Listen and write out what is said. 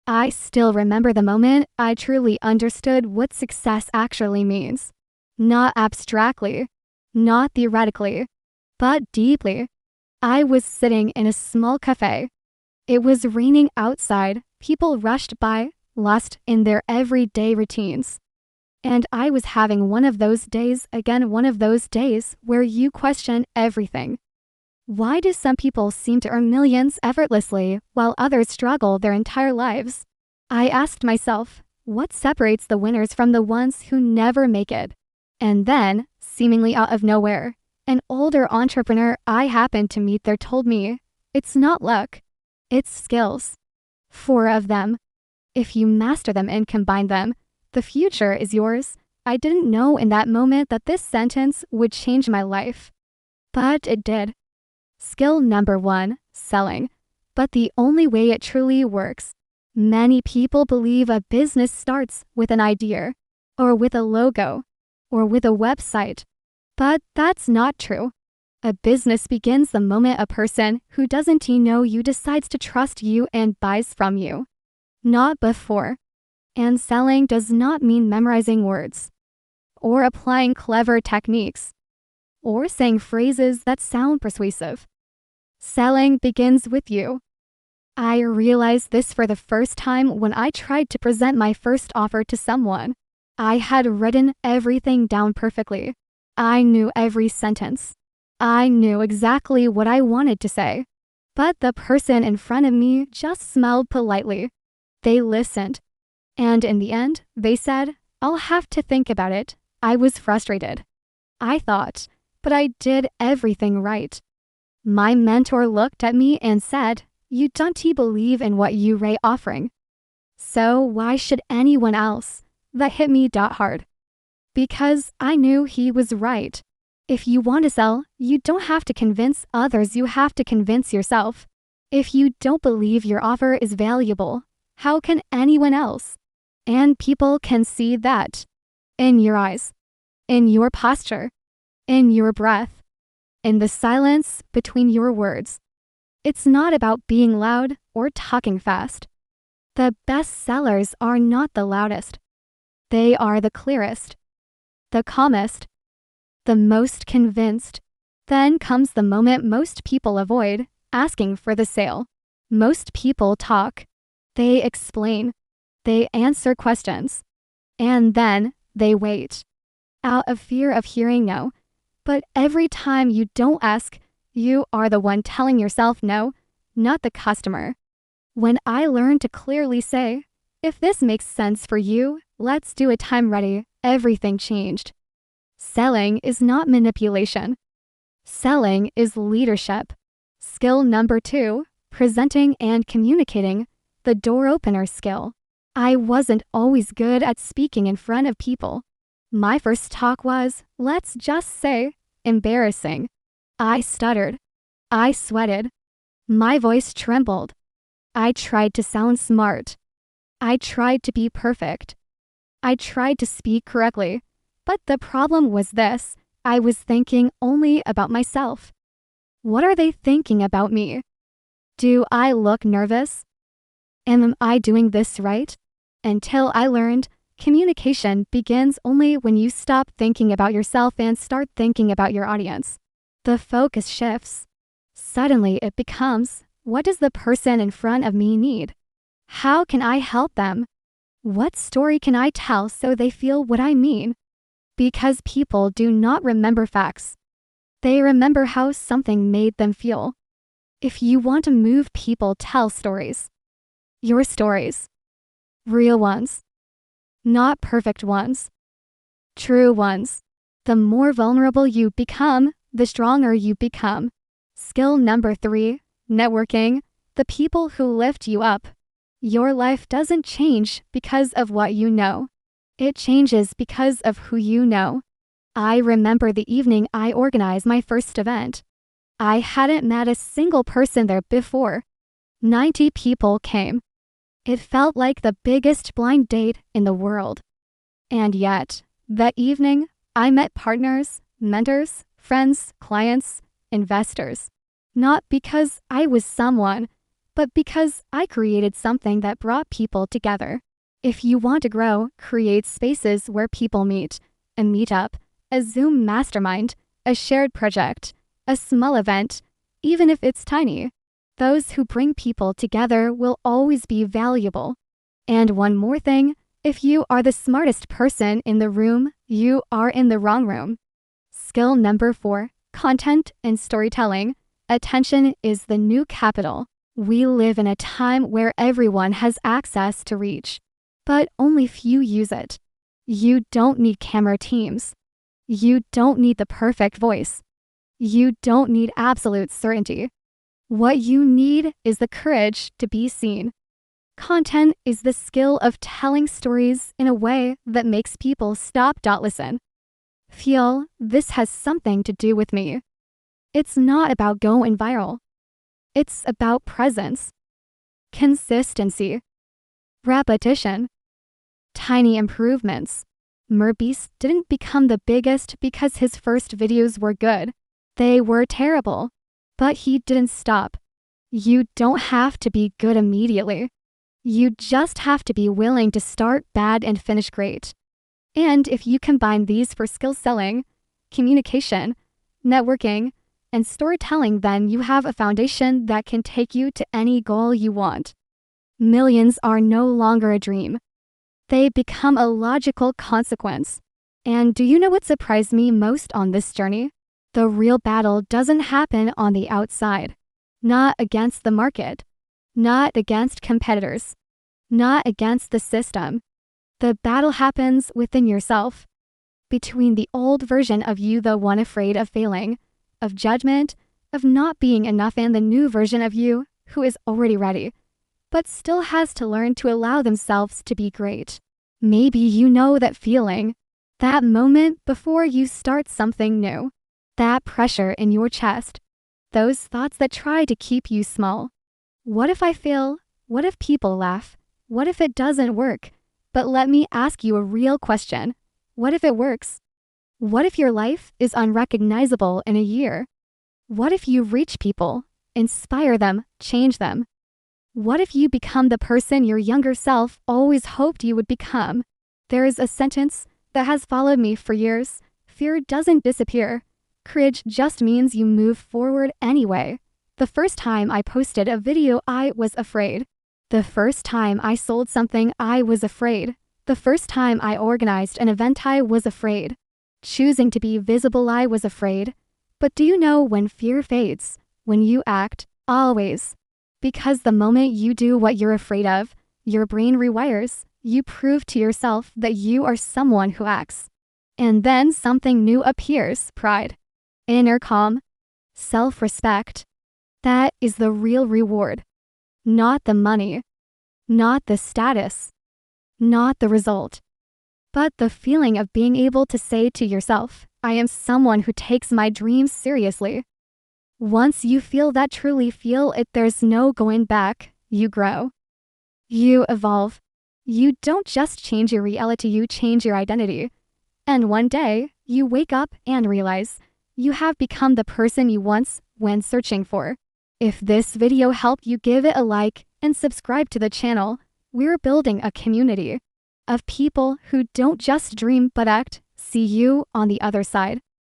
I still remember the moment I truly understood what success actually means. Not abstractly, not theoretically, but deeply. I was sitting in a small cafe. It was raining outside, people rushed by, lost in their everyday routines. And I was having one of those days, again, one of those days where you question everything. Why do some people seem to earn millions effortlessly while others struggle their entire lives? I asked myself, what separates the winners from the ones who never make it? And then, seemingly out of nowhere, an older entrepreneur I happened to meet there told me, it's not luck, it's skills. 4 of them. If you master them and combine them, the future is yours. I didn't know in that moment that this sentence would change my life. But it did. Skill number 1, selling. But the only way it truly works. Many people believe a business starts with an idea, or with a logo, or with a website. But that's not true. A business begins the moment a person who doesn't know you decides to trust you and buys from you. Not before. And selling does not mean memorizing words, or applying clever techniques, or saying phrases that sound persuasive. Selling begins with you. I realized this for the first time when I tried to present my first offer to someone. I had written everything down perfectly. I knew every sentence. I knew exactly what I wanted to say. But the person in front of me just smiled politely. They listened. And in the end, they said, I'll have to think about it. I was frustrated. I thought, but I did everything right. My mentor looked at me and said, you don't believe in what you're offering. So why should anyone else? That hit me hard. Because I knew he was right. If you want to sell, you don't have to convince others, you have to convince yourself. If you don't believe your offer is valuable, how can anyone else? And people can see that. In your eyes, in your posture, in your breath, in the silence between your words. It's not about being loud or talking fast. The best sellers are not the loudest. They are the clearest, the calmest, the most convinced. Then comes the moment most people avoid, asking for the sale. Most people talk. They explain. They answer questions. And then they wait. Out of fear of hearing no. But every time you don't ask, you are the one telling yourself no, not the customer. When I learned to clearly say, if this makes sense for you, let's do it, I'm ready, everything changed. Selling is not manipulation. Selling is leadership. Skill number 2, presenting and communicating, the door opener skill. I wasn't always good at speaking in front of people. My first talk was, let's just say, embarrassing. I stuttered. I sweated. My voice trembled. I tried to sound smart. I tried to be perfect. I tried to speak correctly. But the problem was this, I was thinking only about myself. What are they thinking about me? Do I look nervous? Am I doing this right? Until I learned, communication begins only when you stop thinking about yourself and start thinking about your audience. The focus shifts. Suddenly it becomes, what does the person in front of me need? How can I help them? What story can I tell so they feel what I mean? Because people do not remember facts. They remember how something made them feel. If you want to move people, tell stories. Your stories. Real ones. Not perfect ones. True ones. The more vulnerable you become, the stronger you become. Skill number 3, networking, the people who lift you up. Your life doesn't change because of what you know. It changes because of who you know. I remember the evening I organized my first event. I hadn't met a single person there before. 90 people came. It felt like the biggest blind date in the world. And yet, that evening, I met partners, mentors, friends, clients, investors. Not because I was someone, but because I created something that brought people together. If you want to grow, create spaces where people meet. A meetup, a Zoom mastermind, a shared project, a small event, even if it's tiny. Those who bring people together will always be valuable. And one more thing, if you are the smartest person in the room, you are in the wrong room. Skill number 4, content and storytelling. Attention is the new capital. We live in a time where everyone has access to reach, but only few use it. You don't need camera teams. You don't need the perfect voice. You don't need absolute certainty. What you need is the courage to be seen. Content is the skill of telling stories in a way that makes people stop, listen. Feel, this has something to do with me. It's not about going viral. It's about presence, consistency, repetition, tiny improvements. Merbeast didn't become the biggest because his first videos were good. They were terrible, but he didn't stop. You don't have to be good immediately. You just have to be willing to start bad and finish great. And if you combine these for skill selling, communication, networking, and storytelling, then you have a foundation that can take you to any goal you want. Millions are no longer a dream. They become a logical consequence. And do you know what surprised me most on this journey? The real battle doesn't happen on the outside. Not against the market. Not against competitors. Not against the system. The battle happens within yourself. Between the old version of you, the one afraid of failing, of judgment, of not being enough, and the new version of you who is already ready, but still has to learn to allow themselves to be great. Maybe you know that feeling, that moment before you start something new, that pressure in your chest, those thoughts that try to keep you small. What if I fail? What if people laugh? What if it doesn't work? But let me ask you a real question. What if it works? What if your life is unrecognizable in a year? What if you reach people, inspire them, change them? What if you become the person your younger self always hoped you would become? There is a sentence that has followed me for years. Fear doesn't disappear. Courage just means you move forward anyway. The first time I posted a video, I was afraid. The first time I sold something, I was afraid. The first time I organized an event, I was afraid. Choosing to be visible, I was afraid. But do you know when fear fades? When you act, always. Because the moment you do what you're afraid of, your brain rewires. You prove to yourself that you are someone who acts. And then something new appears, pride, inner calm, self-respect. That is the real reward. Not the money, not the status, not the result, but the feeling of being able to say to yourself, I am someone who takes my dreams seriously. Once you feel that, truly feel it, there's no going back. You grow. You evolve. You don't just change your reality, you change your identity. And one day, you wake up and realize you have become the person you once went searching for. If this video helped you, give it a like and subscribe to the channel. We're building a community of people who don't just dream but act. See you on the other side.